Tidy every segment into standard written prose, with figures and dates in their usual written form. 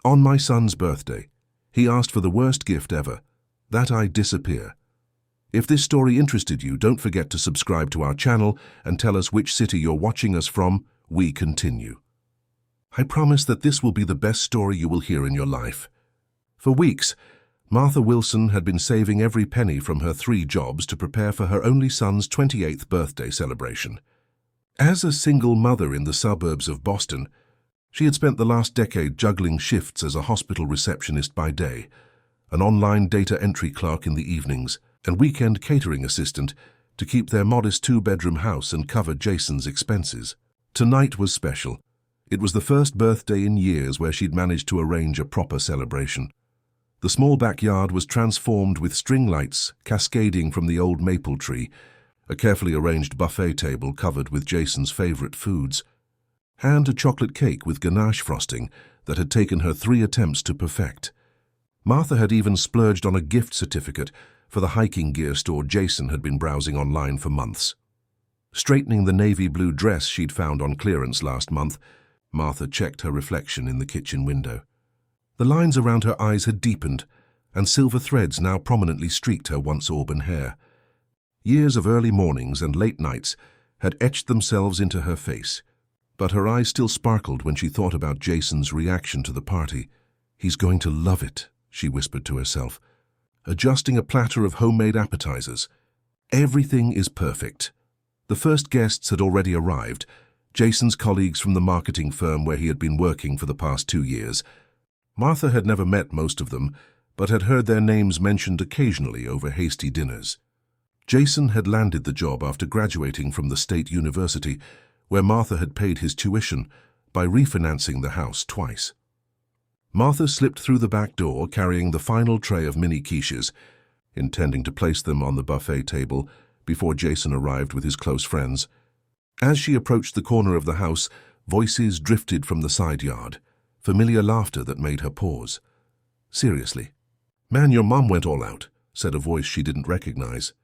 On my son's birthday, he asked for the worst gift ever, that I disappear. If this story interested you, don't forget to subscribe to our channel and tell us which city you're watching us from. We continue. I promise that this will be the best story you will hear in your life. For weeks, Martha Wilson had been saving every penny from her 3 jobs to prepare for her only son's 28th birthday celebration. As a single mother in the suburbs of Boston, she had spent the last decade juggling shifts as a hospital receptionist by day, an online data entry clerk in the evenings, and weekend catering assistant to keep their modest 2-bedroom house and cover Jason's expenses. Tonight was special. It was the first birthday in years where she'd managed to arrange a proper celebration. The small backyard was transformed with string lights cascading from the old maple tree, a carefully arranged buffet table covered with Jason's favorite foods, and a chocolate cake with ganache frosting that had taken her 3 attempts to perfect. Martha had even splurged on a gift certificate for the hiking gear store Jason had been browsing online for months. Straightening the navy blue dress she'd found on clearance last month, Martha checked her reflection in the kitchen window. The lines around her eyes had deepened, and silver threads now prominently streaked her once auburn hair. Years of early mornings and late nights had etched themselves into her face, but her eyes still sparkled when she thought about Jason's reaction to the party. "He's going to love it," she whispered to herself, adjusting a platter of homemade appetizers. Everything is perfect. The first guests had already arrived, Jason's colleagues from the marketing firm where he had been working for the past 2 years. Martha had never met most of them, but had heard their names mentioned occasionally over hasty dinners. Jason had landed the job after graduating from the state university, where Martha had paid his tuition by refinancing the house twice. Martha slipped through the back door carrying the final tray of mini quiches, intending to place them on the buffet table before Jason arrived with his close friends. As she approached the corner of the house, voices drifted from the side yard, familiar laughter that made her pause. "Seriously? Man, your mom went all out," said a voice she didn't recognize.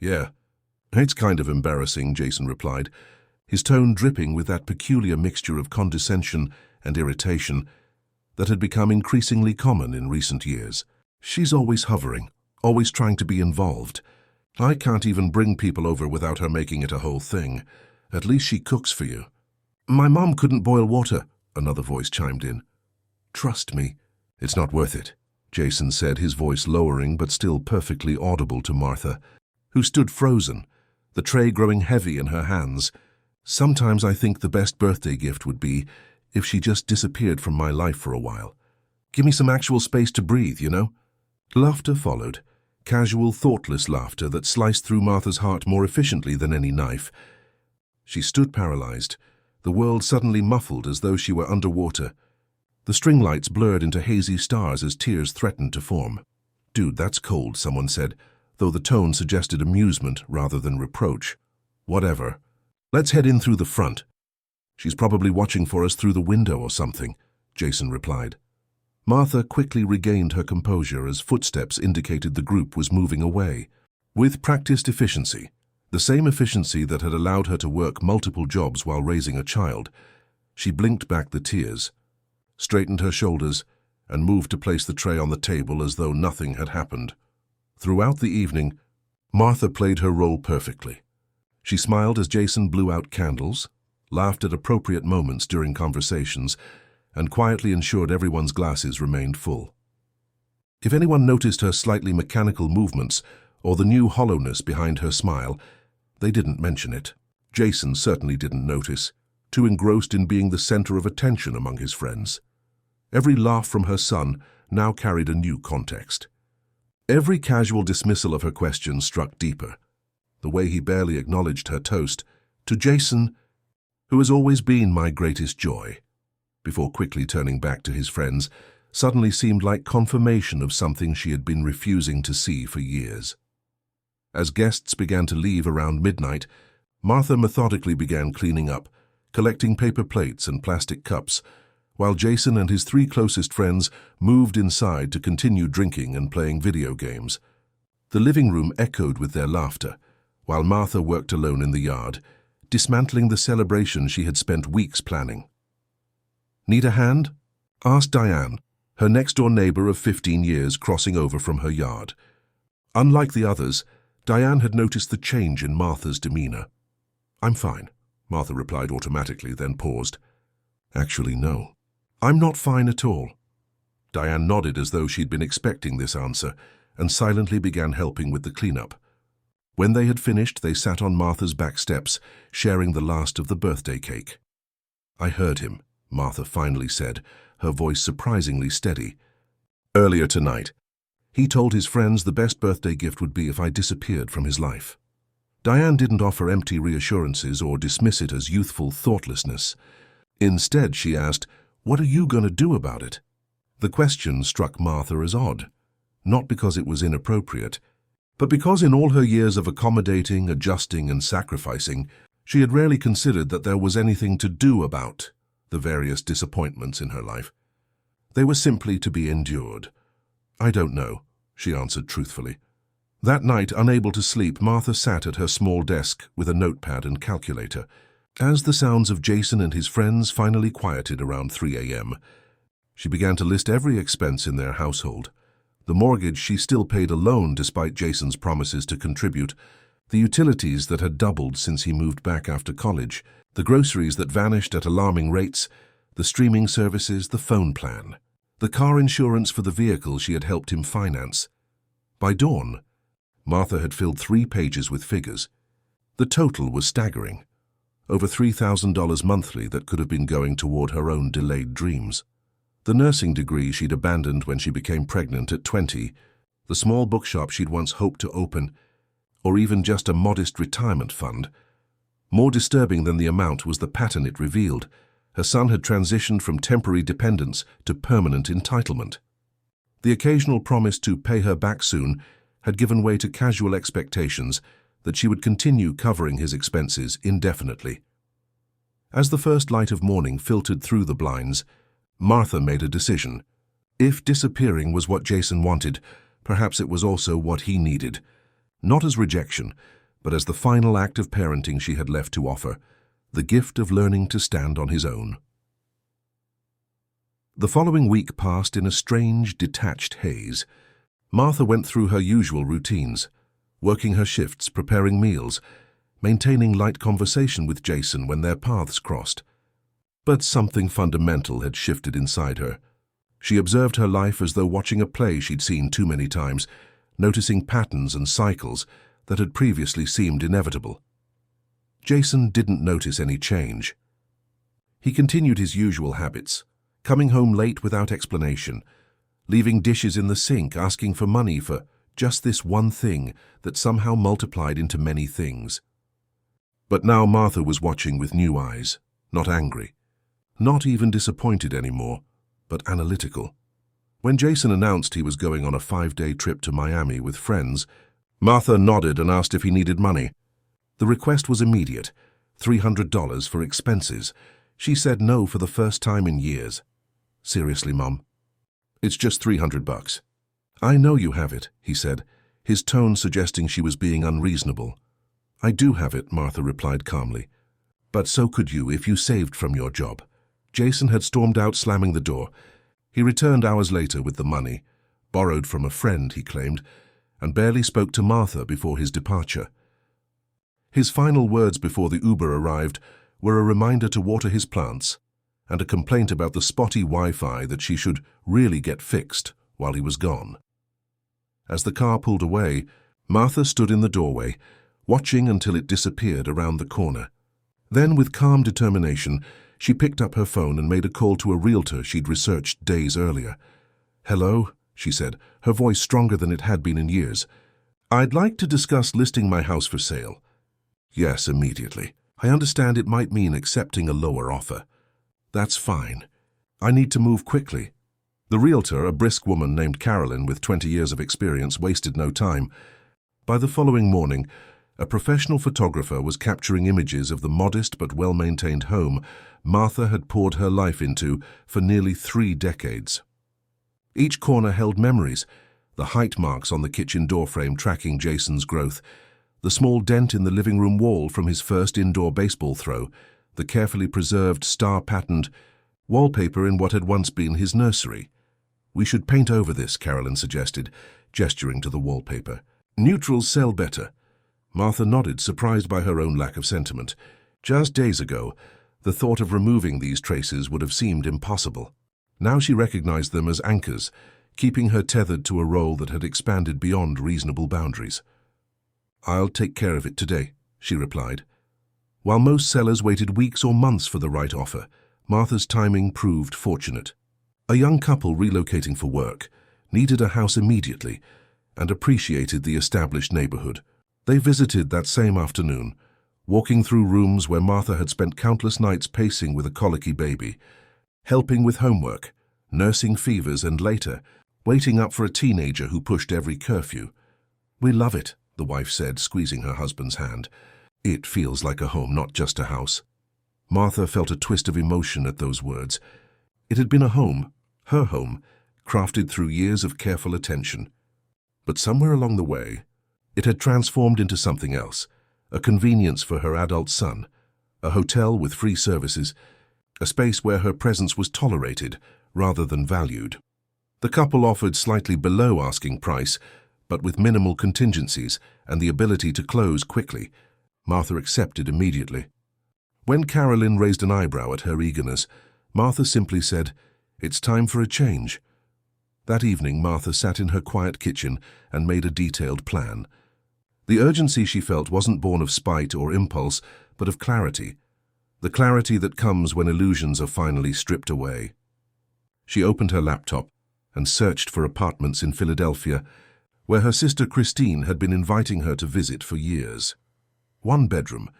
"Yeah, it's kind of embarrassing," Jason replied, his tone dripping with that peculiar mixture of condescension and irritation that had become increasingly common in recent years. "She's always hovering, always trying to be involved. I can't even bring people over without her making it a whole thing. At least she cooks for you." "My mom couldn't boil water," another voice chimed in. "Trust me, it's not worth it," Jason said, his voice lowering but still perfectly audible to Martha, who stood frozen, the tray growing heavy in her hands. "Sometimes I think the best birthday gift would be if she just disappeared from my life for a while. Give me some actual space to breathe, you know?" Laughter followed, casual, thoughtless laughter that sliced through Martha's heart more efficiently than any knife. She stood paralyzed, the world suddenly muffled as though she were underwater. The string lights blurred into hazy stars as tears threatened to form. "Dude, that's cold," someone said, though the tone suggested amusement rather than reproach. "Whatever. Let's head in through the front." "She's probably watching for us through the window or something," Jason replied. Martha quickly regained her composure as footsteps indicated the group was moving away. With practiced efficiency, the same efficiency that had allowed her to work multiple jobs while raising a child, she blinked back the tears, straightened her shoulders, and moved to place the tray on the table as though nothing had happened. Throughout the evening, Martha played her role perfectly. She smiled as Jason blew out candles, laughed at appropriate moments during conversations, and quietly ensured everyone's glasses remained full. If anyone noticed her slightly mechanical movements or the new hollowness behind her smile, they didn't mention it. Jason certainly didn't notice, too engrossed in being the center of attention among his friends. Every laugh from her son now carried a new context. Every casual dismissal of her question struck deeper. The way he barely acknowledged her toast to Jason, who has always been my greatest joy, before quickly turning back to his friends, suddenly seemed like confirmation of something she had been refusing to see for years. As guests began to leave around midnight, Martha methodically began cleaning up, collecting paper plates and plastic cups, while Jason and his 3 closest friends moved inside to continue drinking and playing video games. The living room echoed with their laughter, while Martha worked alone in the yard, dismantling the celebration she had spent weeks planning. "Need a hand?" asked Diane, her next-door neighbor of 15 years crossing over from her yard. Unlike the others, Diane had noticed the change in Martha's demeanor. "I'm fine," Martha replied automatically, then paused. "Actually, no. I'm not fine at all." Diane nodded as though she'd been expecting this answer, and silently began helping with the cleanup. When they had finished, they sat on Martha's back steps, sharing the last of the birthday cake. "I heard him," Martha finally said, her voice surprisingly steady. "Earlier tonight, he told his friends the best birthday gift would be if I disappeared from his life." Diane didn't offer empty reassurances or dismiss it as youthful thoughtlessness. Instead, she asked, "What are you going to do about it?" The question struck Martha as odd, not because it was inappropriate, but because in all her years of accommodating, adjusting, and sacrificing, she had rarely considered that there was anything to do about the various disappointments in her life. They were simply to be endured. "I don't know," she answered truthfully. That night, unable to sleep, Martha sat at her small desk with a notepad and calculator. As the sounds of Jason and his friends finally quieted around 3 a.m., she began to list every expense in their household. The mortgage she still paid alone despite Jason's promises to contribute, the utilities that had doubled since he moved back after college, the groceries that vanished at alarming rates, the streaming services, the phone plan, the car insurance for the vehicle she had helped him finance. By dawn, Martha had filled 3 pages with figures. The total was staggering. Over $3,000 monthly that could have been going toward her own delayed dreams. The nursing degree she'd abandoned when she became pregnant at 20, the small bookshop she'd once hoped to open, or even just a modest retirement fund. More disturbing than the amount was the pattern it revealed. Her son had transitioned from temporary dependence to permanent entitlement. The occasional promise to pay her back soon had given way to casual expectations that she would continue covering his expenses indefinitely. As the first light of morning filtered through the blinds, Martha made a decision. If disappearing was what Jason wanted, perhaps it was also what he needed. Not as rejection, but as the final act of parenting she had left to offer, the gift of learning to stand on his own. The following week passed in a strange, detached haze. Martha went through her usual routines, working her shifts, preparing meals, maintaining light conversation with Jason when their paths crossed. But something fundamental had shifted inside her. She observed her life as though watching a play she'd seen too many times, noticing patterns and cycles that had previously seemed inevitable. Jason didn't notice any change. He continued his usual habits, coming home late without explanation, leaving dishes in the sink, asking for money for just this one thing that somehow multiplied into many things. But now Martha was watching with new eyes, not angry. Not even disappointed anymore, but analytical. When Jason announced he was going on a 5-day trip to Miami with friends, Martha nodded and asked if he needed money. The request was immediate, $300 for expenses. She said no for the first time in years. "Seriously, Mom? It's just $300. "I know you have it," he said, his tone suggesting she was being unreasonable. "I do have it," Martha replied calmly. "But so could you if you saved from your job." Jason had stormed out, slamming the door. He returned hours later with the money, borrowed from a friend, he claimed, and barely spoke to Martha before his departure. His final words before the Uber arrived were a reminder to water his plants and a complaint about the spotty Wi-Fi that she should really get fixed while he was gone. As the car pulled away, Martha stood in the doorway, watching until it disappeared around the corner. Then, with calm determination, she picked up her phone and made a call to a realtor she'd researched days earlier. "Hello," she said, her voice stronger than it had been in years. "I'd like to discuss listing my house for sale." "Yes, immediately. I understand it might mean accepting a lower offer." "That's fine. I need to move quickly." The realtor, a brisk woman named Carolyn with 20 years of experience, wasted no time. By the following morning, a professional photographer was capturing images of the modest but well-maintained home Martha had poured her life into for nearly 3 decades. Each corner held memories, the height marks on the kitchen doorframe tracking Jason's growth, the small dent in the living room wall from his first indoor baseball throw, the carefully preserved star-patterned wallpaper in what had once been his nursery. "We should paint over this," Carolyn suggested, gesturing to the wallpaper. "Neutrals sell better." Martha nodded, surprised by her own lack of sentiment. Just days ago, the thought of removing these traces would have seemed impossible. Now she recognized them as anchors, keeping her tethered to a role that had expanded beyond reasonable boundaries. "I'll take care of it today," she replied. While most sellers waited weeks or months for the right offer, Martha's timing proved fortunate. A young couple relocating for work needed a house immediately and appreciated the established neighborhood. They visited that same afternoon, walking through rooms where Martha had spent countless nights pacing with a colicky baby, helping with homework, nursing fevers, and later, waiting up for a teenager who pushed every curfew. "We love it," the wife said, squeezing her husband's hand. "It feels like a home, not just a house." Martha felt a twist of emotion at those words. It had been a home, her home, crafted through years of careful attention. But somewhere along the way, it had transformed into something else, a convenience for her adult son, a hotel with free services, a space where her presence was tolerated rather than valued. The couple offered slightly below asking price, but with minimal contingencies and the ability to close quickly. Martha accepted immediately. When Carolyn raised an eyebrow at her eagerness, Martha simply said, "It's time for a change." That evening, Martha sat in her quiet kitchen and made a detailed plan. The urgency she felt wasn't born of spite or impulse, but of clarity. The clarity that comes when illusions are finally stripped away. She opened her laptop and searched for apartments in Philadelphia, where her sister Christine had been inviting her to visit for years. "One bedroom,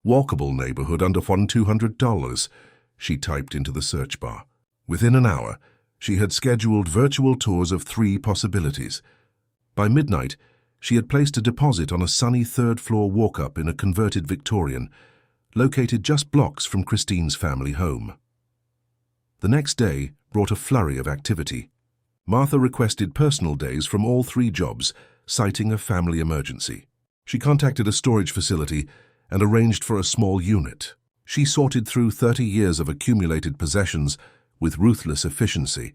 walkable neighborhood under $200, she typed into the search bar. Within an hour, she had scheduled virtual tours of 3 possibilities. By midnight, she had placed a deposit on a sunny third-floor walk-up in a converted Victorian, located just blocks from Christine's family home. The next day brought a flurry of activity. Martha requested personal days from all 3 jobs, citing a family emergency. She contacted a storage facility and arranged for a small unit. She sorted through 30 years of accumulated possessions with ruthless efficiency,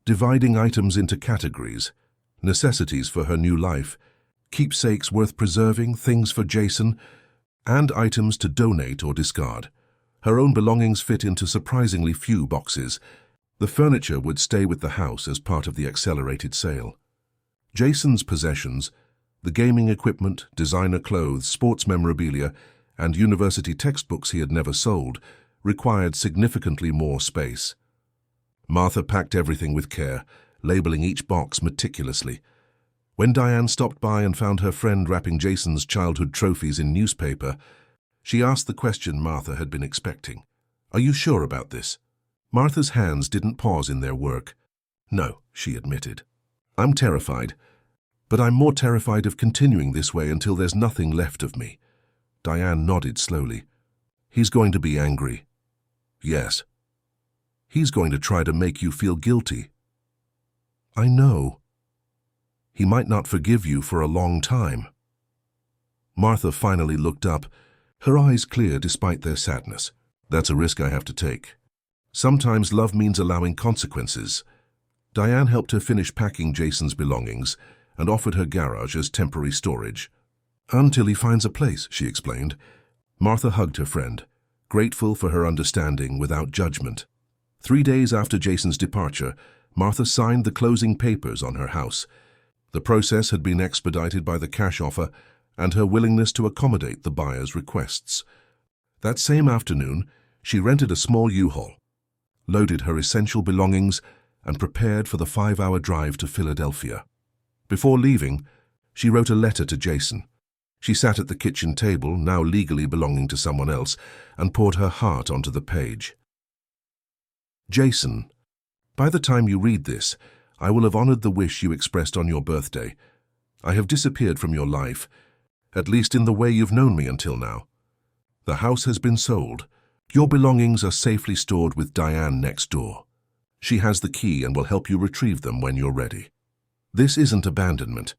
dividing items into categories: necessities for her new life, keepsakes worth preserving, things for Jason, and items to donate or discard. Her own belongings fit into surprisingly few boxes. The furniture would stay with the house as part of the accelerated sale. Jason's possessions, the gaming equipment, designer clothes, sports memorabilia, and university textbooks he had never sold, required significantly more space. Martha packed everything with care, labeling each box meticulously. When Diane stopped by and found her friend wrapping Jason's childhood trophies in newspaper, she asked the question Martha had been expecting. "Are you sure about this?" Martha's hands didn't pause in their work. "No," she admitted. "I'm terrified, but I'm more terrified of continuing this way until there's nothing left of me." Diane nodded slowly. "He's going to be angry." "Yes." "He's going to try to make you feel guilty." "I know." "He might not forgive you for a long time." Martha finally looked up, her eyes clear despite their sadness. "That's a risk I have to take. Sometimes love means allowing consequences." Diane helped her finish packing Jason's belongings and offered her garage as temporary storage. "Until he finds a place," she explained. Martha hugged her friend, grateful for her understanding without judgment. 3 days after Jason's departure, Martha signed the closing papers on her house. The process had been expedited by the cash offer and her willingness to accommodate the buyer's requests. That same afternoon, she rented a small U-Haul, loaded her essential belongings, and prepared for the 5-hour drive to Philadelphia. Before leaving, she wrote a letter to Jason. She sat at the kitchen table, now legally belonging to someone else, and poured her heart onto the page. "Jason, by the time you read this, I will have honored the wish you expressed on your birthday. I have disappeared from your life, at least in the way you've known me until now. The house has been sold. Your belongings are safely stored with Diane next door. She has the key and will help you retrieve them when you're ready. This isn't abandonment.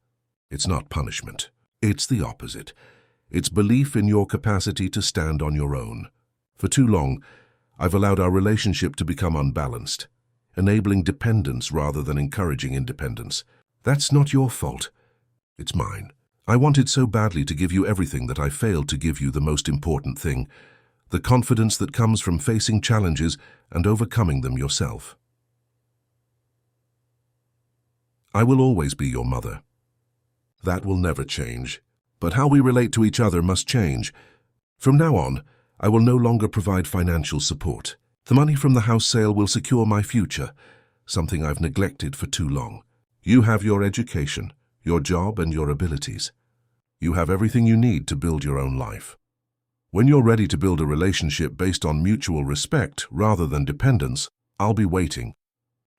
It's not punishment. It's the opposite. It's belief in your capacity to stand on your own. For too long, I've allowed our relationship to become unbalanced. enabling dependence rather than encouraging independence. That's not your fault. It's mine. I wanted so badly to give you everything that I failed to give you the most important thing, the confidence that comes from facing challenges and overcoming them yourself. I will always be your mother. That will never change. But how we relate to each other must change. From now on, I will no longer provide financial support. The money from the house sale will secure my future, something I've neglected for too long. You have your education, your job, and your abilities. You have everything you need to build your own life. When you're ready to build a relationship based on mutual respect rather than dependence, I'll be waiting.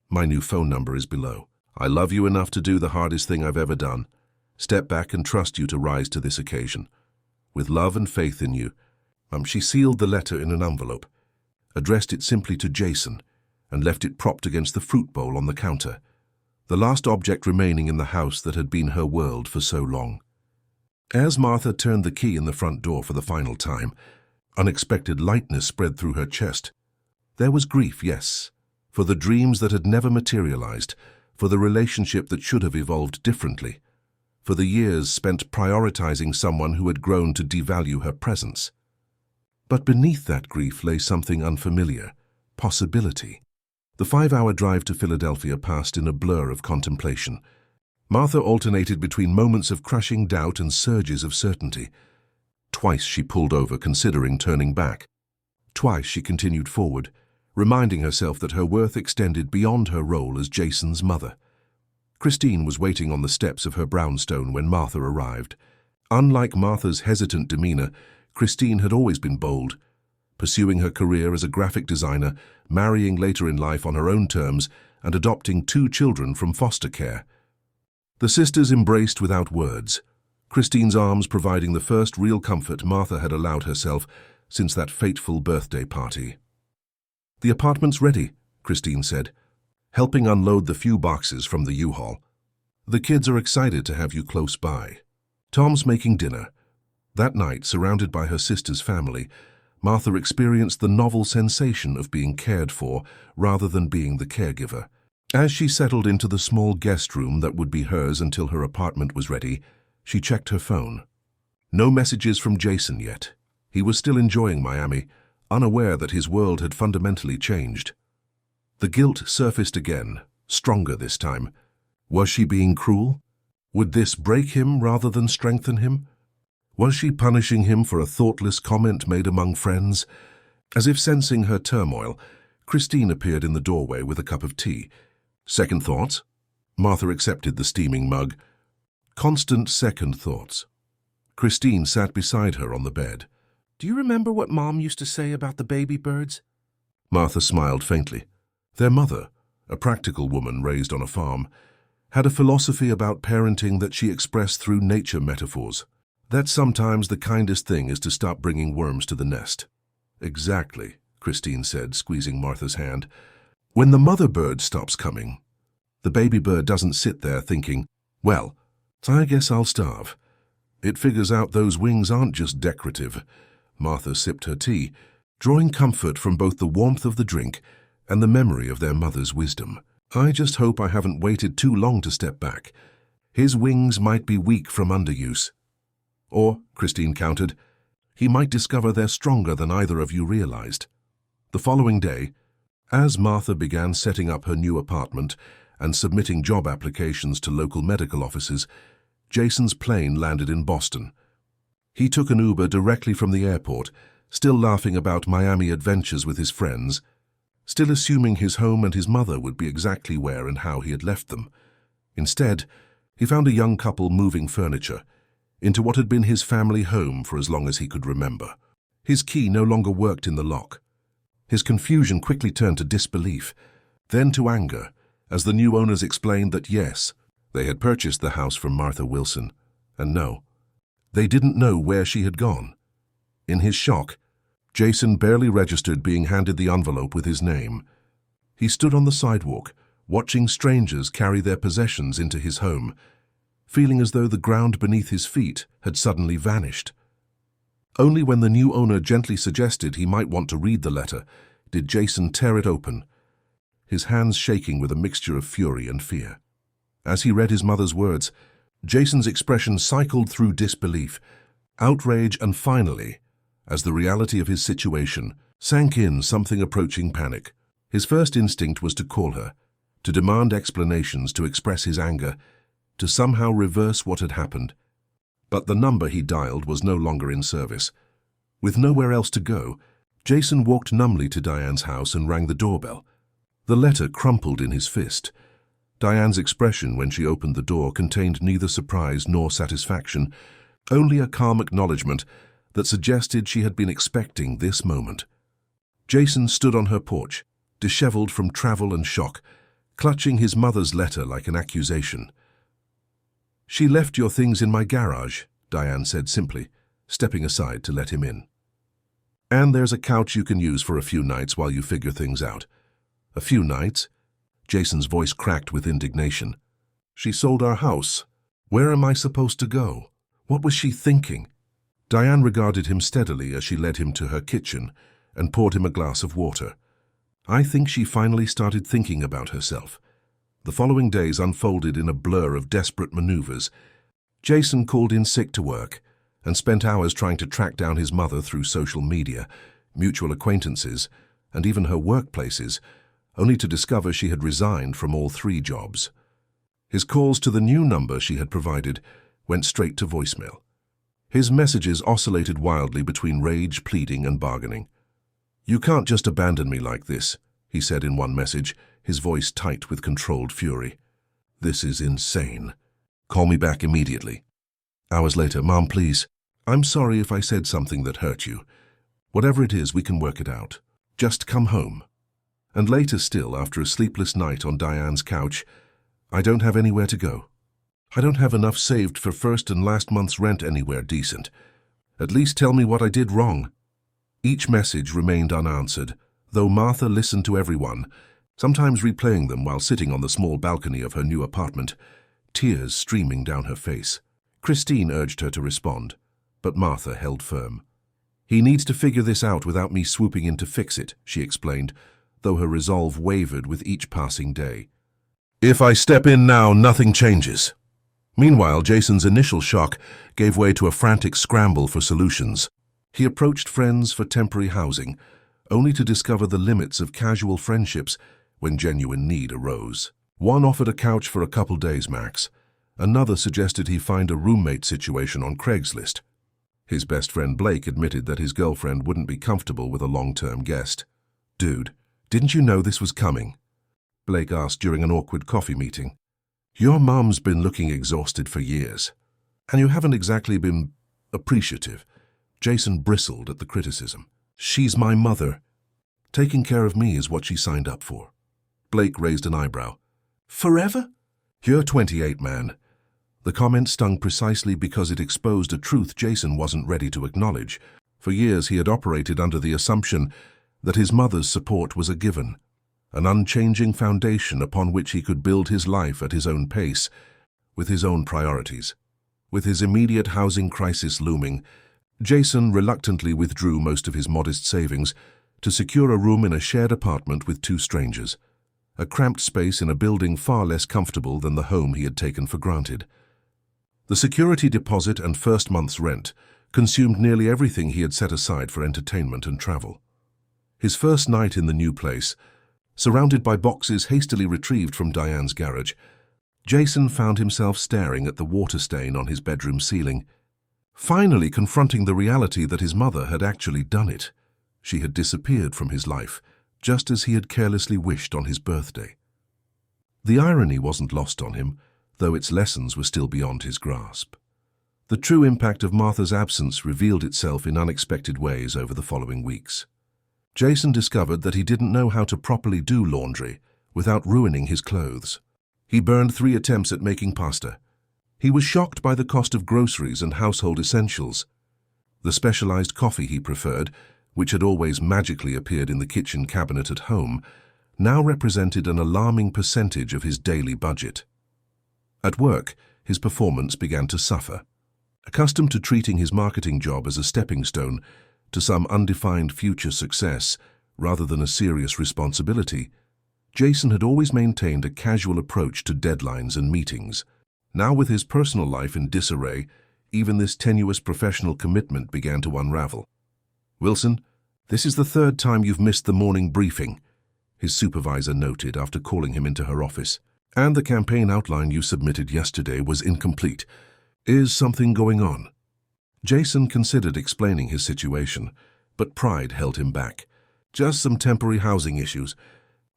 My new phone number is below. I love you enough to do the hardest thing I've ever done. Step back and trust you to rise to this occasion. With love and faith in you. She sealed the letter in an envelope, addressed it simply to Jason, and left it propped against the fruit bowl on the counter, the last object remaining in the house that had been her world for so long. As Martha turned the key in the front door for the final time, unexpected lightness spread through her chest. There was grief, yes, for the dreams that had never materialized, for the relationship that should have evolved differently, for the years spent prioritizing someone who had grown to devalue her presence. But beneath that grief lay something unfamiliar, possibility. The 5-hour drive to Philadelphia passed in a blur of contemplation. Martha alternated between moments of crushing doubt and surges of certainty. Twice she pulled over, considering turning back. Twice she continued forward, reminding herself that her worth extended beyond her role as Jason's mother. Christine was waiting on the steps of her brownstone when Martha arrived. Unlike Martha's hesitant demeanor, Christine had always been bold, pursuing her career as a graphic designer, marrying later in life on her own terms, and adopting 2 children from foster care. The sisters embraced without words, Christine's arms providing the first real comfort Martha had allowed herself since that fateful birthday party. "The apartment's ready," Christine said, helping unload the few boxes from the U-Haul. "The kids are excited to have you close by. Tom's making dinner." That night, surrounded by her sister's family, Martha experienced the novel sensation of being cared for rather than being the caregiver. As she settled into the small guest room that would be hers until her apartment was ready, she checked her phone. No messages from Jason yet. He was still enjoying Miami, unaware that his world had fundamentally changed. The guilt surfaced again, stronger this time. Was she being cruel? Would this break him rather than strengthen him? Was she punishing him for a thoughtless comment made among friends? As if sensing her turmoil, Christine appeared in the doorway with a cup of tea. "Second thoughts?" Martha accepted the steaming mug. Constant second thoughts. Christine sat beside her on the bed. "Do you remember what Mom used to say about the baby birds?" Martha smiled faintly. Their mother, a practical woman raised on a farm, had a philosophy about parenting that she expressed through nature metaphors. That sometimes the kindest thing is to stop bringing worms to the nest. "Exactly," Christine said, squeezing Martha's hand. "When the mother bird stops coming, the baby bird doesn't sit there thinking, 'Well, I guess I'll starve.' It figures out those wings aren't just decorative." Martha sipped her tea, drawing comfort from both the warmth of the drink and the memory of their mother's wisdom. "I just hope I haven't waited too long to step back. His wings might be weak from underuse. Or," Christine countered, "he might discover they're stronger than either of you realized." The following day, as Martha began setting up her new apartment and submitting job applications to local medical offices, Jason's plane landed in Boston. He took an Uber directly from the airport, still laughing about Miami adventures with his friends, still assuming his home and his mother would be exactly where and how he had left them. Instead, he found a young couple moving furniture into what had been his family home for as long as he could remember. His key no longer worked in the lock. His confusion quickly turned to disbelief, then to anger, as the new owners explained that yes, they had purchased the house from Martha Wilson, and no, they didn't know where she had gone. In his shock, Jason barely registered being handed the envelope with his name. He stood on the sidewalk, watching strangers carry their possessions into his home, feeling as though the ground beneath his feet had suddenly vanished. Only when the new owner gently suggested he might want to read the letter did Jason tear it open. his hands shaking with a mixture of fury and fear. As he read his mother's words, Jason's expression cycled through disbelief, outrage, and finally, as the reality of his situation sank in, something approaching panic. His first instinct was to call her, to demand explanations, to express his anger, to somehow reverse what had happened. But the number he dialed was no longer in service. With nowhere else to go, Jason walked numbly to Diane's house and rang the doorbell. The letter crumpled in his fist. Diane's expression when she opened the door contained neither surprise nor satisfaction, only a calm acknowledgement that suggested she had been expecting this moment. Jason stood on her porch, disheveled from travel and shock, clutching his mother's letter like an accusation. "She left your things in my garage," Diane said simply, stepping aside to let him in. "And there's a couch you can use for a few nights while you figure things out." "A few nights?" Jason's voice cracked with indignation. "She sold our house. Where am I supposed to go? What was she thinking?" Diane regarded him steadily as she led him to her kitchen and poured him a glass of water. "I think she finally started thinking about herself." The following days unfolded in a blur of desperate maneuvers. Jason called in sick to work and spent hours trying to track down his mother through social media, mutual acquaintances, and even her workplaces, only to discover she had resigned from all 3 jobs. His calls to the new number she had provided went straight to voicemail. His messages oscillated wildly between rage, pleading, and bargaining. "You can't just abandon me like this," he said in one message, his voice tight with controlled fury. "This is insane. Call me back immediately." Hours later, "Mom, please. I'm sorry if I said something that hurt you. Whatever it is, we can work it out. Just come home." And later still, after a sleepless night on Diane's couch, "I don't have anywhere to go. I don't have enough saved for first and last month's rent anywhere decent. At least tell me what I did wrong." Each message remained unanswered, though Martha listened to everyone, sometimes replaying them while sitting on the small balcony of her new apartment, tears streaming down her face. Christine urged her to respond, but Martha held firm. "He needs to figure this out without me swooping in to fix it," she explained, though her resolve wavered with each passing day. "If I step in now, nothing changes." Meanwhile, Jason's initial shock gave way to a frantic scramble for solutions. He approached friends for temporary housing, only to discover the limits of casual friendships when genuine need arose. One offered a couch for a couple days max. Another suggested he find a roommate situation on Craigslist. His best friend Blake admitted that his girlfriend wouldn't be comfortable with a long-term guest. "Dude, didn't you know this was coming?" Blake asked during an awkward coffee meeting. "Your mom's been looking exhausted for years, and you haven't exactly been appreciative." Jason bristled at the criticism. "She's my mother. Taking care of me is what she signed up for." Blake raised an eyebrow. "Forever?" "You're 28, man." The comment stung precisely because it exposed a truth Jason wasn't ready to acknowledge. For years he had operated under the assumption that his mother's support was a given, an unchanging foundation upon which he could build his life at his own pace, with his own priorities. With his immediate housing crisis looming, Jason reluctantly withdrew most of his modest savings to secure a room in a shared apartment with 2 strangers, a cramped space in a building far less comfortable than the home he had taken for granted. The security deposit and first month's rent consumed nearly everything he had set aside for entertainment and travel. His first night in the new place, surrounded by boxes hastily retrieved from Diane's garage, Jason found himself staring at the water stain on his bedroom ceiling, finally confronting the reality that his mother had actually done it. She had disappeared from his life, just as he had carelessly wished on his birthday. The irony wasn't lost on him, though its lessons were still beyond his grasp. The true impact of Martha's absence revealed itself in unexpected ways over the following weeks. Jason discovered that he didn't know how to properly do laundry without ruining his clothes. He burned 3 attempts at making pasta. He was shocked by the cost of groceries and household essentials. The specialized coffee he preferred, which had always magically appeared in the kitchen cabinet at home, now represented an alarming percentage of his daily budget. At work, his performance began to suffer. Accustomed to treating his marketing job as a stepping stone to some undefined future success rather than a serious responsibility, Jason had always maintained a casual approach to deadlines and meetings. Now, with his personal life in disarray, even this tenuous professional commitment began to unravel. "Wilson, this is the third time you've missed the morning briefing," his supervisor noted after calling him into her office. "And the campaign outline you submitted yesterday was incomplete. Is something going on?" Jason considered explaining his situation, but pride held him back. "Just some temporary housing issues.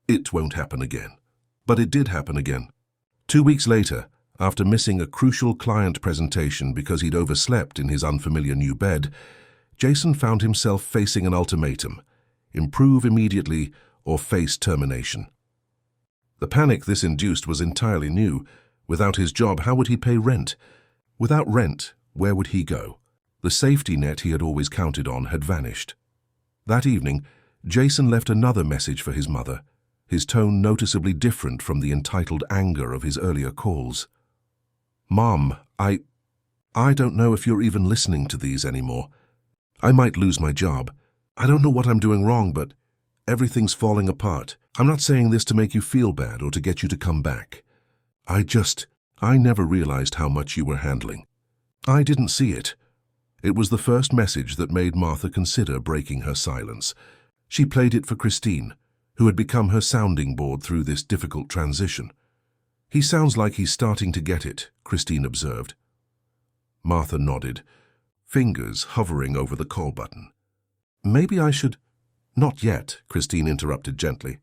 It won't happen again." But it did happen again. 2 weeks later, after missing a crucial client presentation because he'd overslept in his unfamiliar new bed, Jason found himself facing an ultimatum: improve immediately or face termination. The panic this induced was entirely new. Without his job, how would he pay rent? Without rent, where would he go? The safety net he had always counted on had vanished. That evening, Jason left another message for his mother, his tone noticeably different from the entitled anger of his earlier calls. "Mom, I don't know if you're even listening to these anymore. I might lose my job. I don't know what I'm doing wrong, but everything's falling apart. I'm not saying this to make you feel bad or to get you to come back. I never realized how much you were handling. I didn't see it." It was the first message that made Martha consider breaking her silence. She played it for Christine, who had become her sounding board through this difficult transition. "He sounds like he's starting to get it," Christine observed. Martha nodded, fingers hovering over the call button. "Maybe I should—" "Not yet," Christine interrupted gently.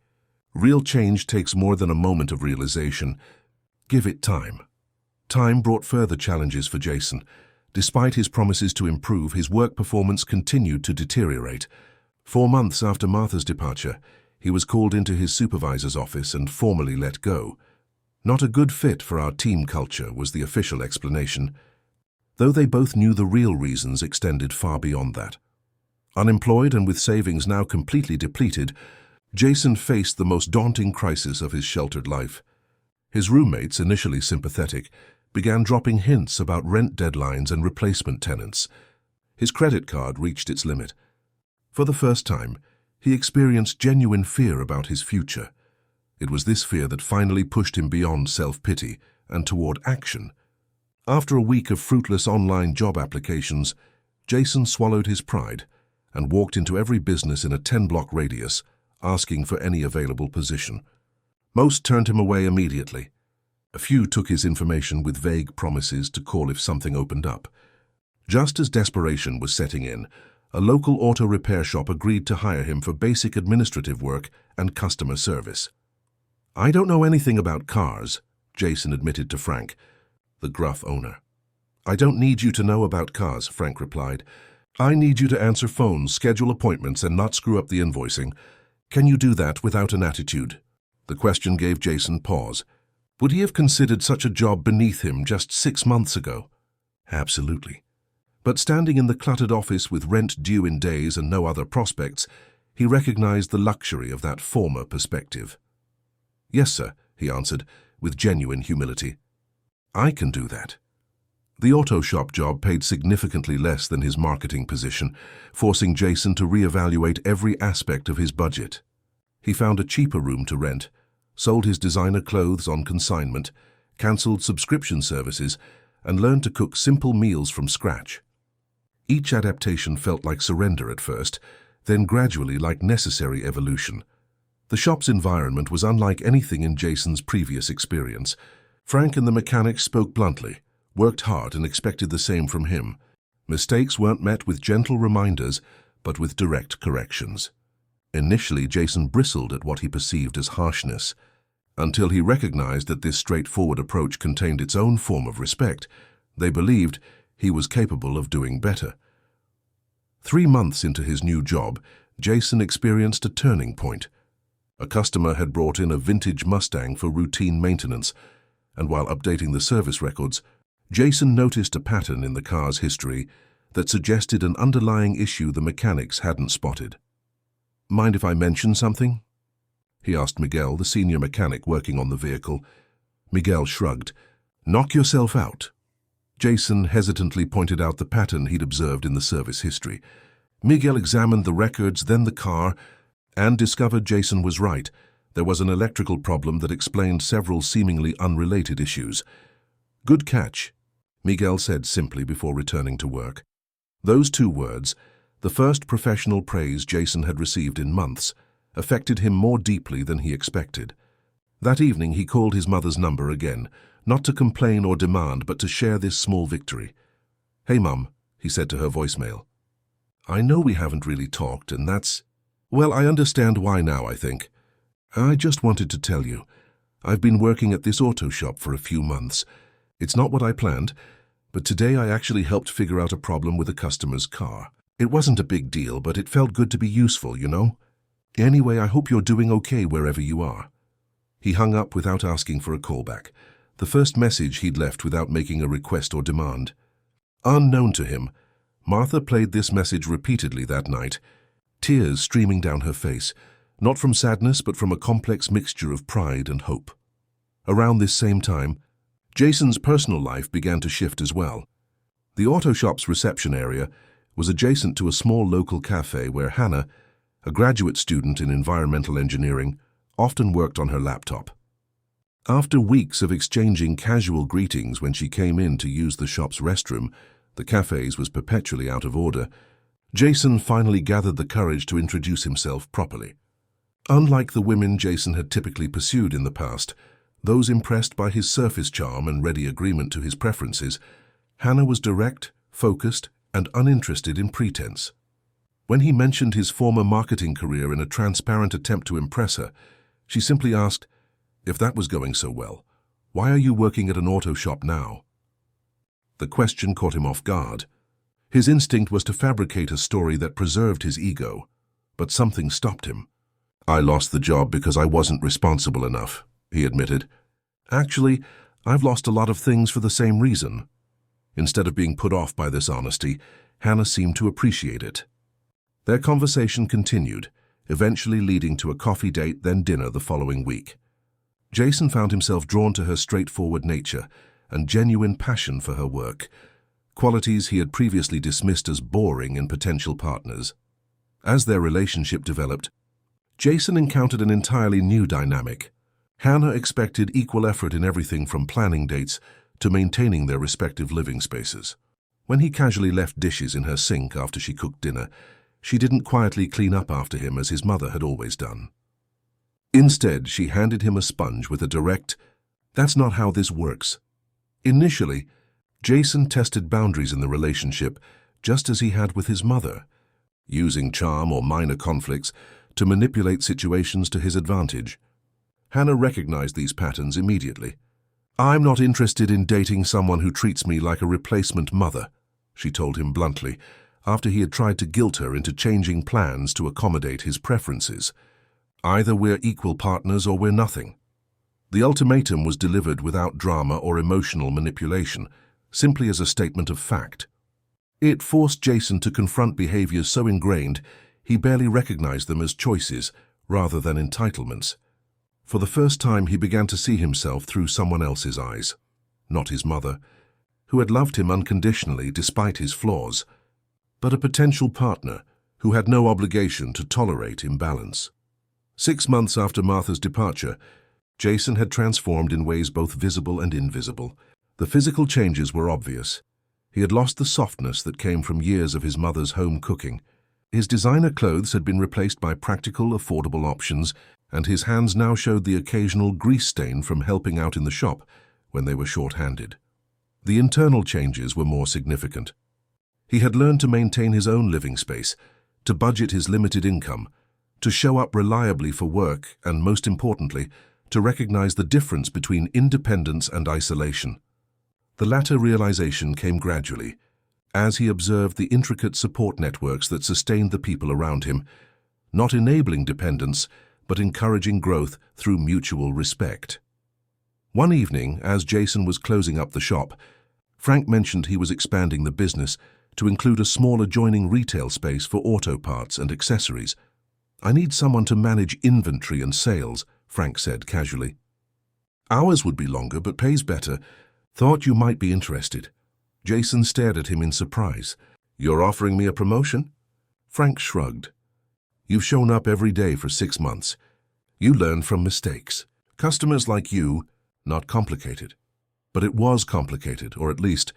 "Real change takes more than a moment of realization. Give it time." Time brought further challenges for Jason. Despite his promises to improve, his work performance continued to deteriorate. 4 months after Martha's departure, he was called into his supervisor's office and formally let go. "Not a good fit for our team culture," was the official explanation, though they both knew the real reasons extended far beyond that. Unemployed and with savings now completely depleted, Jason faced the most daunting crisis of his sheltered life. His roommates, initially sympathetic, began dropping hints about rent deadlines and replacement tenants. His credit card reached its limit. For the first time, he experienced genuine fear about his future. It was this fear that finally pushed him beyond self-pity and toward action. After a week of fruitless online job applications, Jason swallowed his pride and walked into every business in a 10-block radius, asking for any available position. Most turned him away immediately. A few took his information with vague promises to call if something opened up. Just as desperation was setting in, a local auto repair shop agreed to hire him for basic administrative work and customer service. "I don't know anything about cars," Jason admitted to Frank, the gruff owner. "I don't need you to know about cars," Frank replied. "I need you to answer phones, schedule appointments, and not screw up the invoicing. Can you do that without an attitude?" The question gave Jason pause. Would he have considered such a job beneath him just 6 months ago? Absolutely. But standing in the cluttered office with rent due in days and no other prospects, he recognized the luxury of that former perspective. "Yes, sir," he answered, with genuine humility. "I can do that." The auto shop job paid significantly less than his marketing position, forcing Jason to reevaluate every aspect of his budget. He found a cheaper room to rent, sold his designer clothes on consignment, cancelled subscription services, and learned to cook simple meals from scratch. Each adaptation felt like surrender at first, then gradually like necessary evolution. The shop's environment was unlike anything in Jason's previous experience. Frank and the mechanic spoke bluntly, worked hard, and expected the same from him. Mistakes weren't met with gentle reminders, but with direct corrections. Initially, Jason bristled at what he perceived as harshness, until he recognized that this straightforward approach contained its own form of respect. They believed he was capable of doing better. 3 months into his new job, Jason experienced a turning point. A customer had brought in a vintage Mustang for routine maintenance, and while updating the service records, Jason noticed a pattern in the car's history that suggested an underlying issue the mechanics hadn't spotted. "Mind if I mention something?" he asked Miguel, the senior mechanic working on the vehicle. Miguel shrugged. "Knock yourself out." Jason hesitantly pointed out the pattern he'd observed in the service history. Miguel examined the records, then the car, and discovered Jason was right. There was an electrical problem that explained several seemingly unrelated issues. "Good catch," Miguel said simply before returning to work. Those 2 words, the first professional praise Jason had received in months, affected him more deeply than he expected. That evening he called his mother's number again, not to complain or demand, but to share this small victory. "Hey, Mum," he said to her voicemail. "I know we haven't really talked, and that's... Well, I understand why now, I think. I just wanted to tell you, I've been working at this auto shop for a few months. It's not what I planned, but today I actually helped figure out a problem with a customer's car. It wasn't a big deal, but it felt good to be useful, you know? Anyway, I hope you're doing okay wherever you are." He hung up without asking for a callback, the first message he'd left without making a request or demand. Unknown to him, Martha played this message repeatedly that night, tears streaming down her face, not from sadness but from a complex mixture of pride and hope. Around this same time, Jason's personal life began to shift as well. The auto shop's reception area was adjacent to a small local cafe where Hannah, a graduate student in environmental engineering, often worked on her laptop. After weeks of exchanging casual greetings when she came in to use the shop's restroom, the cafe's was perpetually out of order, Jason finally gathered the courage to introduce himself properly. Unlike the women Jason had typically pursued in the past, those impressed by his surface charm and ready agreement to his preferences, Hannah was direct, focused, and uninterested in pretense. When he mentioned his former marketing career in a transparent attempt to impress her, she simply asked, "If that was going so well, why are you working at an auto shop now?" The question caught him off guard. His instinct was to fabricate a story that preserved his ego, but something stopped him. "I lost the job because I wasn't responsible enough," he admitted. "Actually, I've lost a lot of things for the same reason." Instead of being put off by this honesty, Hannah seemed to appreciate it. Their conversation continued, eventually leading to a coffee date, then dinner the following week. Jason found himself drawn to her straightforward nature and genuine passion for her work, qualities he had previously dismissed as boring in potential partners. As their relationship developed, Jason encountered an entirely new dynamic. Hannah expected equal effort in everything from planning dates to maintaining their respective living spaces. When he casually left dishes in her sink after she cooked dinner, she didn't quietly clean up after him as his mother had always done. Instead, she handed him a sponge with a direct, "That's not how this works." Initially, Jason tested boundaries in the relationship, just as he had with his mother, using charm or minor conflicts to manipulate situations to his advantage. Hannah recognized these patterns immediately. "I'm not interested in dating someone who treats me like a replacement mother," she told him bluntly, after he had tried to guilt her into changing plans to accommodate his preferences. "Either we're equal partners or we're nothing." The ultimatum was delivered without drama or emotional manipulation, simply as a statement of fact. It forced Jason to confront behaviors so ingrained he barely recognized them as choices rather than entitlements. For the first time, he began to see himself through someone else's eyes, not his mother, who had loved him unconditionally despite his flaws, but a potential partner who had no obligation to tolerate imbalance. 6 months after Martha's departure, Jason had transformed in ways both visible and invisible. The physical changes were obvious. He had lost the softness that came from years of his mother's home cooking. His designer clothes had been replaced by practical, affordable options, and his hands now showed the occasional grease stain from helping out in the shop when they were short-handed. The internal changes were more significant. He had learned to maintain his own living space, to budget his limited income, to show up reliably for work, and most importantly, to recognize the difference between independence and isolation. The latter realization came gradually, as he observed the intricate support networks that sustained the people around him, not enabling dependence, but encouraging growth through mutual respect. One evening, as Jason was closing up the shop, Frank mentioned he was expanding the business to include a small adjoining retail space for auto parts and accessories. "I need someone to manage inventory and sales," Frank said casually. "Hours would be longer, but pays better. Thought you might be interested." Jason stared at him in surprise. "You're offering me a promotion?" Frank shrugged. "You've shown up every day for 6 months. You learn from mistakes. Customers like you, not complicated. But it was complicated, or at least,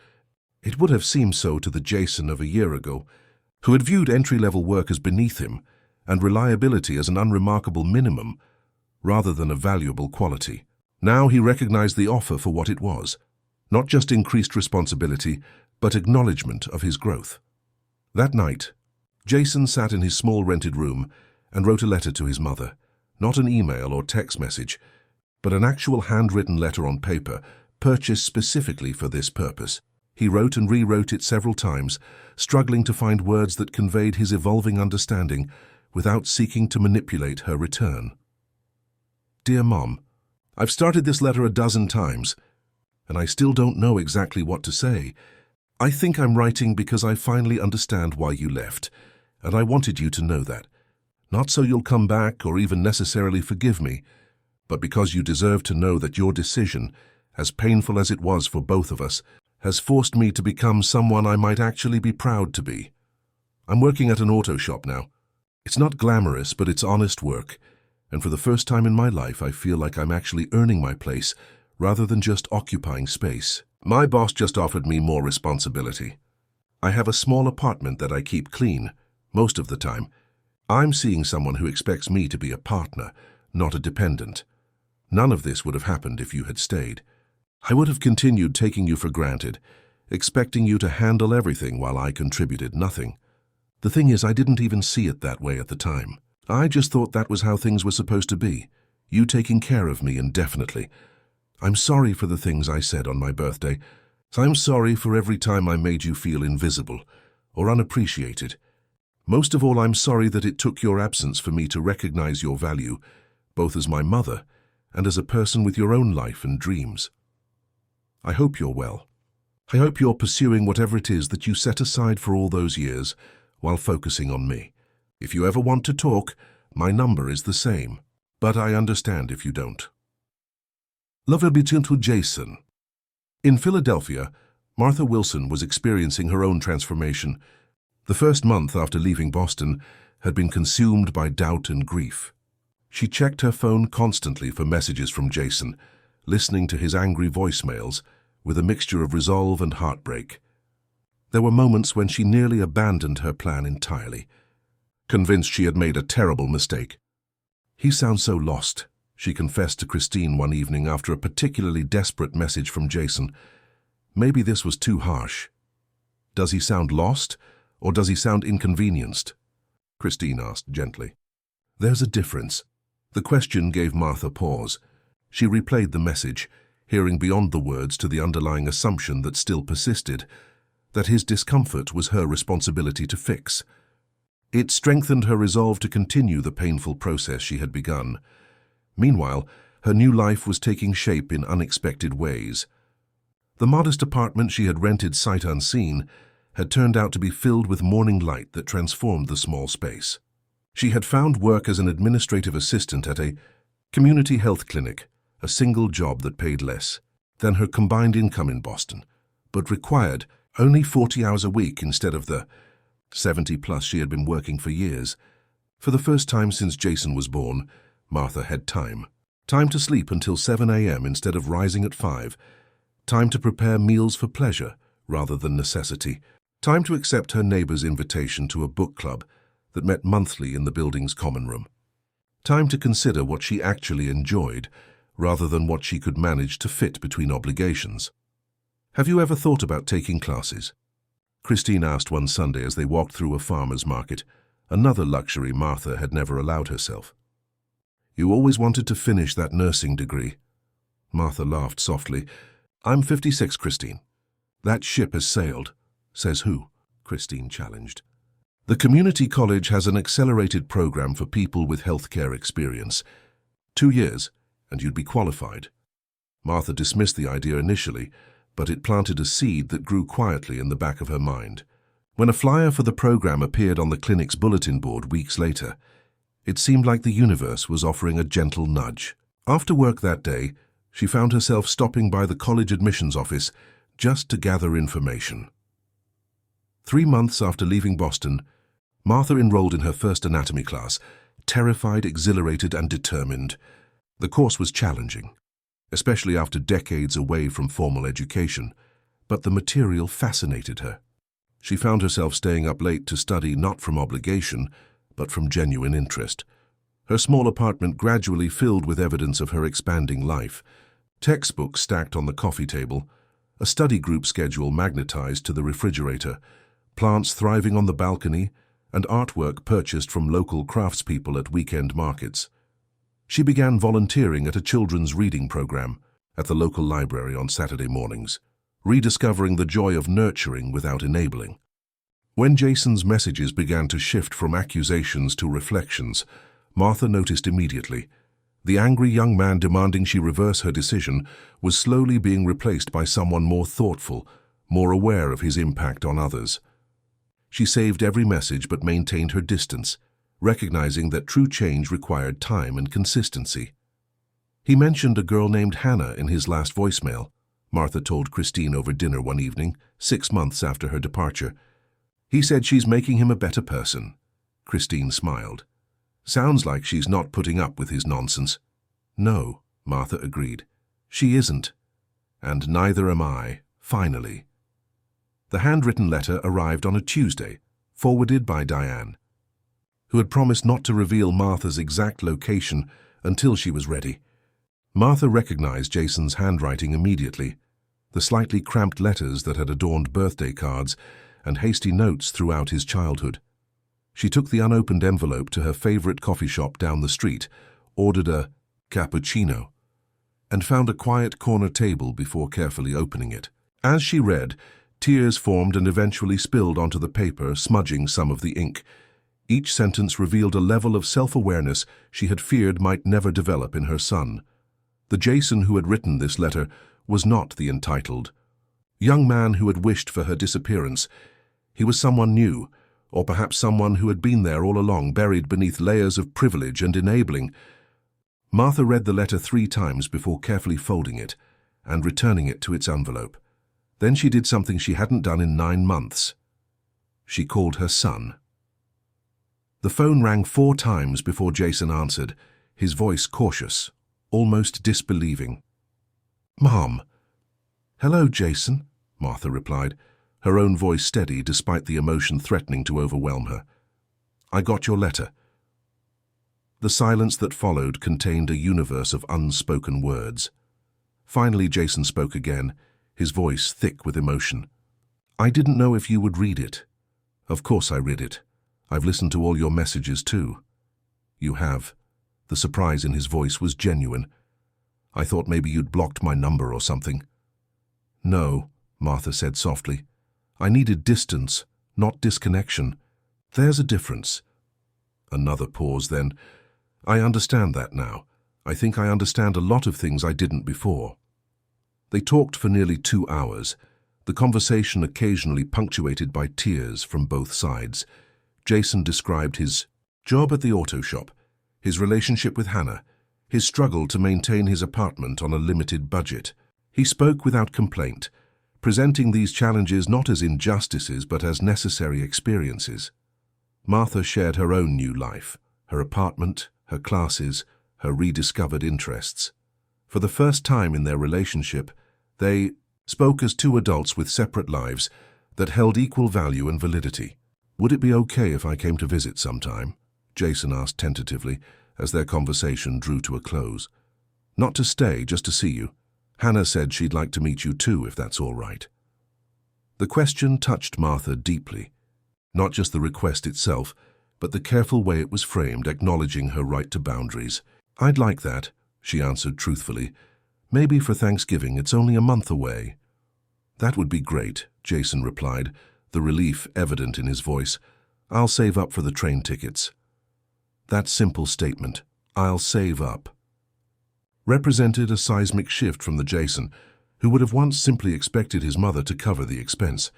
it would have seemed so to the Jason of a year ago, who had viewed entry-level work as beneath him and reliability as an unremarkable minimum rather than a valuable quality. Now he recognized the offer for what it was, not just increased responsibility, but acknowledgement of his growth. That night, Jason sat in his small rented room and wrote a letter to his mother, not an email or text message, but an actual handwritten letter on paper purchased specifically for this purpose. He wrote and rewrote it several times, struggling to find words that conveyed his evolving understanding without seeking to manipulate her return. Dear Mom, I've started this letter a dozen times, and I still don't know exactly what to say. I think I'm writing because I finally understand why you left, and I wanted you to know that. Not so you'll come back or even necessarily forgive me, but because you deserve to know that your decision, as painful as it was for both of us, has forced me to become someone I might actually be proud to be. I'm working at an auto shop now. It's not glamorous, but it's honest work, and for the first time in my life I feel like I'm actually earning my place rather than just occupying space. My boss just offered me more responsibility. I have a small apartment that I keep clean, most of the time. I'm seeing someone who expects me to be a partner, not a dependent. None of this would have happened if you had stayed. I would have continued taking you for granted, expecting you to handle everything while I contributed nothing. The thing is, I didn't even see it that way at the time. I just thought that was how things were supposed to be, you taking care of me indefinitely. I'm sorry for the things I said on my birthday. I'm sorry for every time I made you feel invisible or unappreciated. Most of all, I'm sorry that it took your absence for me to recognize your value, both as my mother and as a person with your own life and dreams. I hope you're well. I hope you're pursuing whatever it is that you set aside for all those years while focusing on me. If you ever want to talk, my number is the same, but I understand if you don't. Love will be to Jason. In Philadelphia, Martha Wilson was experiencing her own transformation. The first month after leaving Boston had been consumed by doubt and grief. She checked her phone constantly for messages from Jason, listening to his angry voicemails with a mixture of resolve and heartbreak. There were moments when she nearly abandoned her plan entirely, convinced she had made a terrible mistake. He sounds so lost, she confessed to Christine one evening after a particularly desperate message from Jason. Maybe this was too harsh. Does he sound lost, or does he sound inconvenienced? Christine asked gently. There's a difference. The question gave Martha pause. She replayed the message, hearing beyond the words to the underlying assumption that still persisted, that his discomfort was her responsibility to fix. It strengthened her resolve to continue the painful process she had begun. Meanwhile, her new life was taking shape in unexpected ways. The modest apartment she had rented sight unseen had turned out to be filled with morning light that transformed the small space. She had found work as an administrative assistant at a community health clinic, a single job that paid less than her combined income in Boston, but required only 40 hours a week instead of the 70+ she had been working for years. For the first time since Jason was born, Martha had time. Time to sleep until 7 a.m. instead of rising at 5. Time to prepare meals for pleasure rather than necessity. Time to accept her neighbor's invitation to a book club that met monthly in the building's common room. Time to consider what she actually enjoyed rather than what she could manage to fit between obligations. Have you ever thought about taking classes? Christine asked one Sunday as they walked through a farmer's market, another luxury Martha had never allowed herself. You always wanted to finish that nursing degree. Martha laughed softly. I'm 56, Christine. That ship has sailed. Says who? Christine challenged. The community college has an accelerated program for people with healthcare experience. 2 years, and you'd be qualified. Martha dismissed the idea initially, but it planted a seed that grew quietly in the back of her mind. When a flyer for the program appeared on the clinic's bulletin board weeks later, it seemed like the universe was offering a gentle nudge. After work that day, she found herself stopping by the college admissions office just to gather information. 3 months after leaving Boston, Martha enrolled in her first anatomy class, terrified, exhilarated, and determined. The course was challenging, especially after decades away from formal education, but the material fascinated her. She found herself staying up late to study not from obligation, but from genuine interest. Her small apartment gradually filled with evidence of her expanding life. Textbooks stacked on the coffee table, a study group schedule magnetized to the refrigerator, plants thriving on the balcony, and artwork purchased from local craftspeople at weekend markets. She began volunteering at a children's reading program at the local library on Saturday mornings, rediscovering the joy of nurturing without enabling. When Jason's messages began to shift from accusations to reflections, Martha noticed immediately. The angry young man demanding she reverse her decision was slowly being replaced by someone more thoughtful, more aware of his impact on others. She saved every message but maintained her distance, recognizing that true change required time and consistency. He mentioned a girl named Hannah in his last voicemail, Martha told Christine over dinner one evening, 6 months after her departure. He said she's making him a better person. Christine smiled. Sounds like she's not putting up with his nonsense. No, Martha agreed. She isn't. And neither am I, finally. The handwritten letter arrived on a Tuesday, forwarded by Diane, who had promised not to reveal Martha's exact location until she was ready. Martha recognized Jason's handwriting immediately, the slightly cramped letters that had adorned birthday cards and hasty notes throughout his childhood. She took the unopened envelope to her favorite coffee shop down the street, ordered a cappuccino, and found a quiet corner table before carefully opening it. As she read, tears formed and eventually spilled onto the paper, smudging some of the ink. Each sentence revealed a level of self-awareness she had feared might never develop in her son. The Jason who had written this letter was not the entitled young man who had wished for her disappearance. He was someone new, or perhaps someone who had been there all along, buried beneath layers of privilege and enabling. Martha read the letter 3 times before carefully folding it and returning it to its envelope. Then she did something she hadn't done in 9 months. She called her son. The phone rang 4 times before Jason answered, his voice cautious, almost disbelieving. "Mom." "Hello, Jason," Martha replied, her own voice steady despite the emotion threatening to overwhelm her. "I got your letter." The silence that followed contained a universe of unspoken words. Finally, Jason spoke again, his voice thick with emotion. "I didn't know if you would read it." "Of course I read it. I've listened to all your messages too." "You have." The surprise in his voice was genuine. "I thought maybe you'd blocked my number or something." "No," Martha said softly. "I needed distance, not disconnection. There's a difference." Another pause, then. "I understand that now. I think I understand a lot of things I didn't before." They talked for nearly 2 hours, the conversation occasionally punctuated by tears from both sides. Jason described his job at the auto shop, his relationship with Hannah, his struggle to maintain his apartment on a limited budget. He spoke without complaint, presenting these challenges not as injustices but as necessary experiences. Martha shared her own new life, her apartment, her classes, her rediscovered interests. For the first time in their relationship, they spoke as 2 adults with separate lives that held equal value and validity. "Would it be okay if I came to visit sometime?" Jason asked tentatively as their conversation drew to a close. "Not to stay, just to see you. Hannah said she'd like to meet you too, if that's all right." The question touched Martha deeply. Not just the request itself, but the careful way it was framed, acknowledging her right to boundaries. "I'd like that," she answered truthfully. "Maybe for Thanksgiving. It's only a month away." "That would be great," Jason replied, the relief evident in his voice. "I'll save up for the train tickets." That simple statement, "I'll save up," represented a seismic shift from the Jason, who would have once simply expected his mother to cover the expense.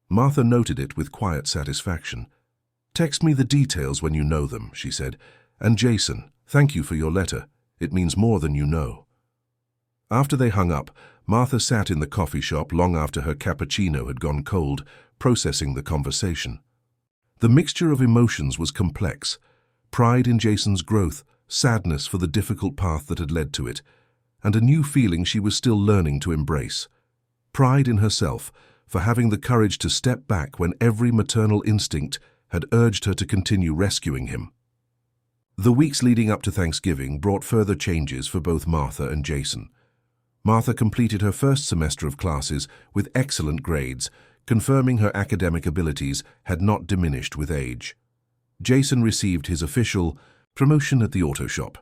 Martha noted it with quiet satisfaction. "Text me the details when you know them," she said. "And Jason, thank you for your letter. It means more than you know." After they hung up, Martha sat in the coffee shop long after her cappuccino had gone cold, processing the conversation. The mixture of emotions was complex. Pride in Jason's growth, sadness for the difficult path that had led to it, and a new feeling she was still learning to embrace. Pride in herself for having the courage to step back when every maternal instinct had urged her to continue rescuing him. The weeks leading up to Thanksgiving brought further changes for both Martha and Jason. Martha completed her first semester of classes with excellent grades, confirming her academic abilities had not diminished with age. Jason received his official promotion at the auto shop,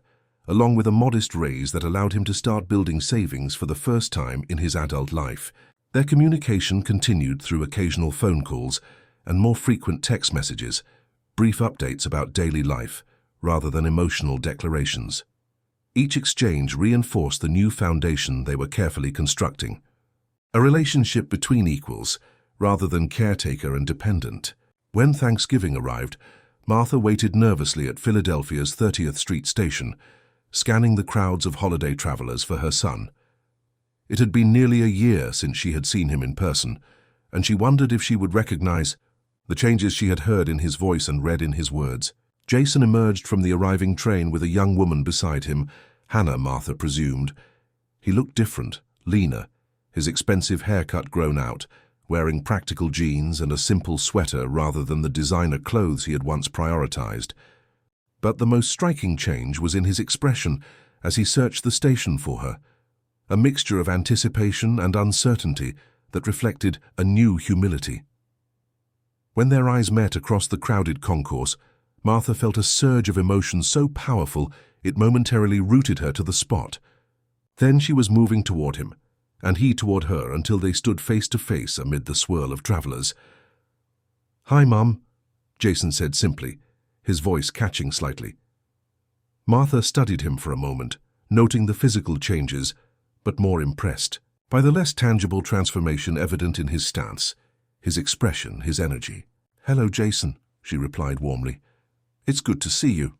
along with a modest raise that allowed him to start building savings for the first time in his adult life. Their communication continued through occasional phone calls and more frequent text messages, brief updates about daily life, rather than emotional declarations. Each exchange reinforced the new foundation they were carefully constructing. A relationship between equals, rather than caretaker and dependent. When Thanksgiving arrived, Martha waited nervously at Philadelphia's 30th Street station, scanning the crowds of holiday travelers for her son. It had been nearly a year since she had seen him in person, and she wondered if she would recognize the changes she had heard in his voice and read in his words. Jason emerged from the arriving train with a young woman beside him, Hannah, Martha presumed. He looked different, leaner, his expensive haircut grown out, wearing practical jeans and a simple sweater rather than the designer clothes he had once prioritized. But the most striking change was in his expression as he searched the station for her, a mixture of anticipation and uncertainty that reflected a new humility. When their eyes met across the crowded concourse, Martha felt a surge of emotion so powerful it momentarily rooted her to the spot. Then she was moving toward him, and he toward her until they stood face to face amid the swirl of travelers. "Hi, Mum," Jason said simply, his voice catching slightly. Martha studied him for a moment, noting the physical changes, but more impressed by the less tangible transformation evident in his stance, his expression, his energy. "Hello, Jason," she replied warmly. "It's good to see you."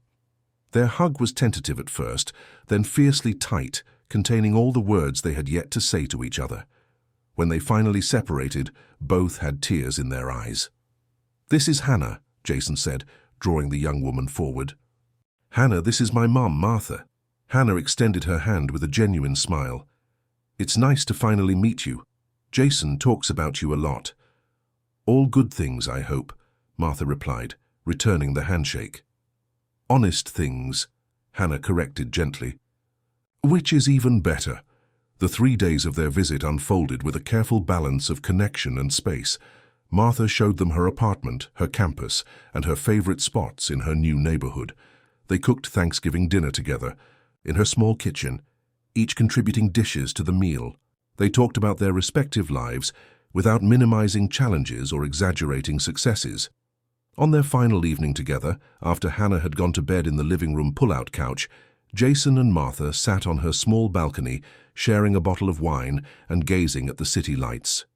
Their hug was tentative at first, then fiercely tight, containing all the words they had yet to say to each other. When they finally separated, both had tears in their eyes. "This is Hannah," Jason said, drawing the young woman forward. "Hannah, this is my mum, Martha." Hannah extended her hand with a genuine smile. "It's nice to finally meet you. Jason talks about you a lot." "All good things, I hope," Martha replied, returning the handshake. "Honest things," Hannah corrected gently. "Which is even better." The 3 days of their visit unfolded with a careful balance of connection and space. Martha showed them her apartment, her campus, and her favorite spots in her new neighborhood. They cooked Thanksgiving dinner together, in her small kitchen, each contributing dishes to the meal. They talked about their respective lives without minimizing challenges or exaggerating successes. On their final evening together, after Hannah had gone to bed in the living room pull-out couch, Jason and Martha sat on her small balcony, sharing a bottle of wine and gazing at the city lights.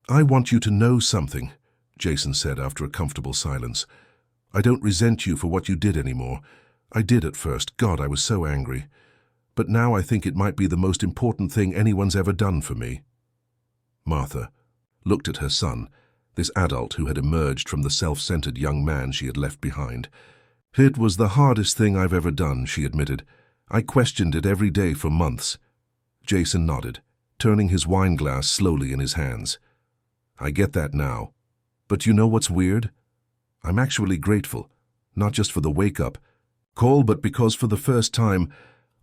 "I want you to know something," Jason said after a comfortable silence. "I don't resent you for what you did anymore. I did at first. God, I was so angry. But now I think it might be the most important thing anyone's ever done for me." Martha looked at her son, this adult who had emerged from the self-centered young man she had left behind. "It was the hardest thing I've ever done," she admitted. "I questioned it every day for months." Jason nodded, turning his wine glass slowly in his hands. "I get that now. But you know what's weird? I'm actually grateful, not just for the wake-up call, but because for the first time,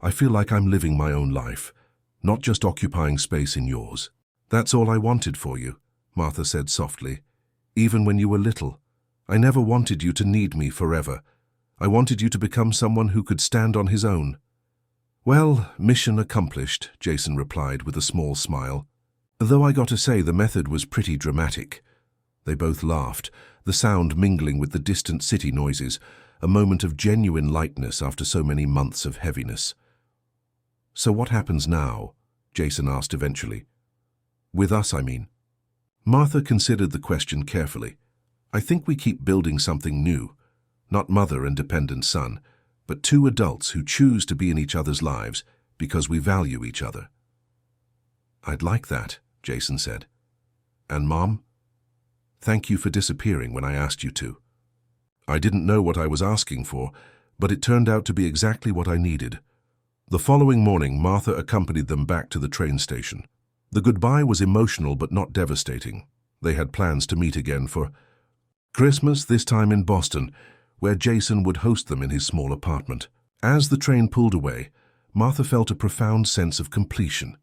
I feel like I'm living my own life, not just occupying space in yours." "That's all I wanted for you," Martha said softly. "Even when you were little, I never wanted you to need me forever. I wanted you to become someone who could stand on his own." "Well, mission accomplished," Jason replied with a small smile. "Though I got to say the method was pretty dramatic." They both laughed, the sound mingling with the distant city noises, a moment of genuine lightness after so many months of heaviness. "So what happens now?" Jason asked eventually. "With us, I mean." Martha considered the question carefully. "I think we keep building something new. Not mother and dependent son, but two adults who choose to be in each other's lives because we value each other." "I'd like that," Jason said. "And Mom? Thank you for disappearing when I asked you to. I didn't know what I was asking for, but it turned out to be exactly what I needed. The following morning, Martha accompanied them back to the train station. The goodbye was emotional but not devastating. They had plans to meet again for Christmas, this time in Boston, where Jason would host them in his small apartment. As the train pulled away, Martha felt a profound sense of completion.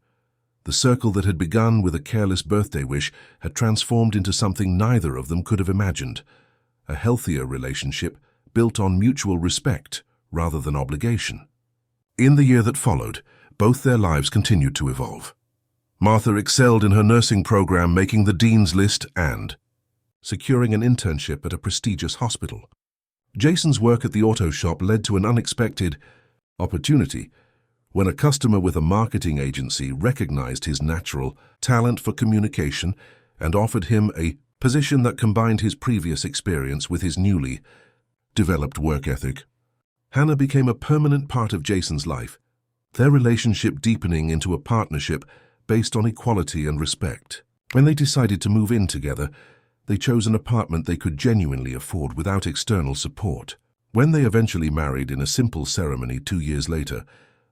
The circle that had begun with a careless birthday wish had transformed into something neither of them could have imagined, a healthier relationship built on mutual respect rather than obligation. In the year that followed, both their lives continued to evolve. Martha excelled in her nursing program, making the Dean's List and securing an internship at a prestigious hospital. Jason's work at the auto shop led to an unexpected opportunity when a customer with a marketing agency recognized his natural talent for communication and offered him a position that combined his previous experience with his newly developed work ethic. Hannah became a permanent part of Jason's life, their relationship deepening into a partnership based on equality and respect. When they decided to move in together, they chose an apartment they could genuinely afford without external support. When they eventually married in a simple ceremony 2 years later,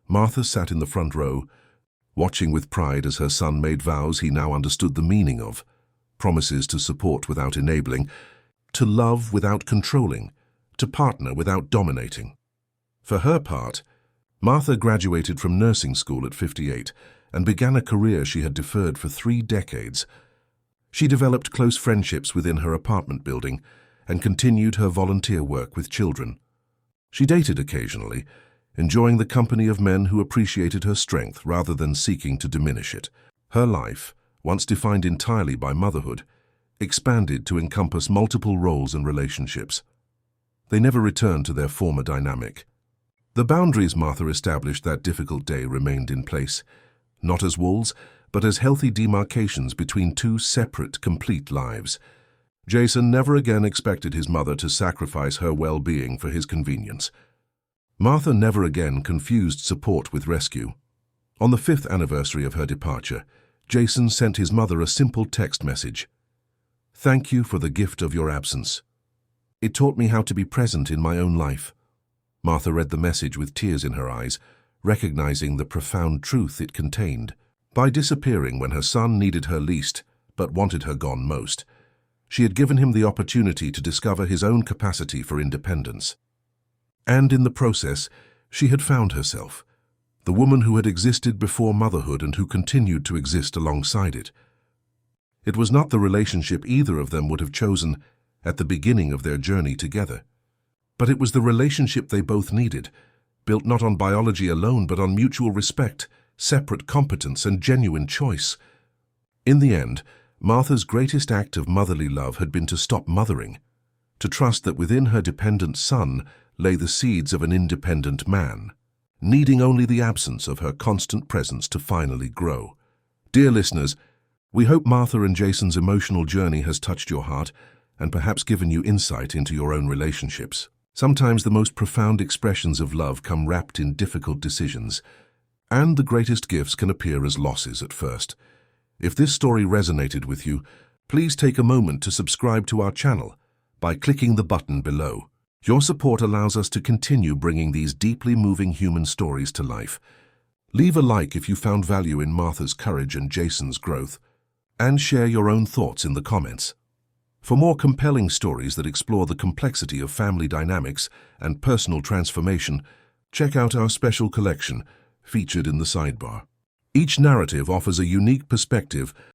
Martha sat in the front row, watching with pride as her son made vows he now understood the meaning of: promises to support without enabling, to love without controlling, to partner without dominating. For her part, Martha graduated from nursing school at 58 and began a career she had deferred for 3 decades. She developed close friendships within her apartment building and continued her volunteer work with children. She dated occasionally, enjoying the company of men who appreciated her strength rather than seeking to diminish it. Her life, once defined entirely by motherhood, expanded to encompass multiple roles and relationships. They never returned to their former dynamic. The boundaries Martha established that difficult day remained in place, not as walls, but as healthy demarcations between 2 separate, complete lives. Jason never again expected his mother to sacrifice her well-being for his convenience. Martha never again confused support with rescue. On the 5th anniversary of her departure, Jason sent his mother a simple text message: "Thank you for the gift of your absence. It taught me how to be present in my own life." Martha read the message with tears in her eyes, recognizing the profound truth it contained. By disappearing when her son needed her least, but wanted her gone most, she had given him the opportunity to discover his own capacity for independence. And in the process, she had found herself, the woman who had existed before motherhood and who continued to exist alongside it. It was not the relationship either of them would have chosen at the beginning of their journey together, but it was the relationship they both needed, built not on biology alone but on mutual respect, separate competence, and genuine choice. In the end, Martha's greatest act of motherly love had been to stop mothering, to trust that within her dependent son lay the seeds of an independent man, needing only the absence of her constant presence to finally grow. Dear listeners, we hope Martha and Jason's emotional journey has touched your heart and perhaps given you insight into your own relationships. Sometimes the most profound expressions of love come wrapped in difficult decisions, and the greatest gifts can appear as losses at first. If this story resonated with you, please take a moment to subscribe to our channel by clicking the button below. Your support allows us to continue bringing these deeply moving human stories to life. Leave a like if you found value in Martha's courage and Jason's growth, and share your own thoughts in the comments. For more compelling stories that explore the complexity of family dynamics and personal transformation, check out our special collection featured in the sidebar. Each narrative offers a unique perspective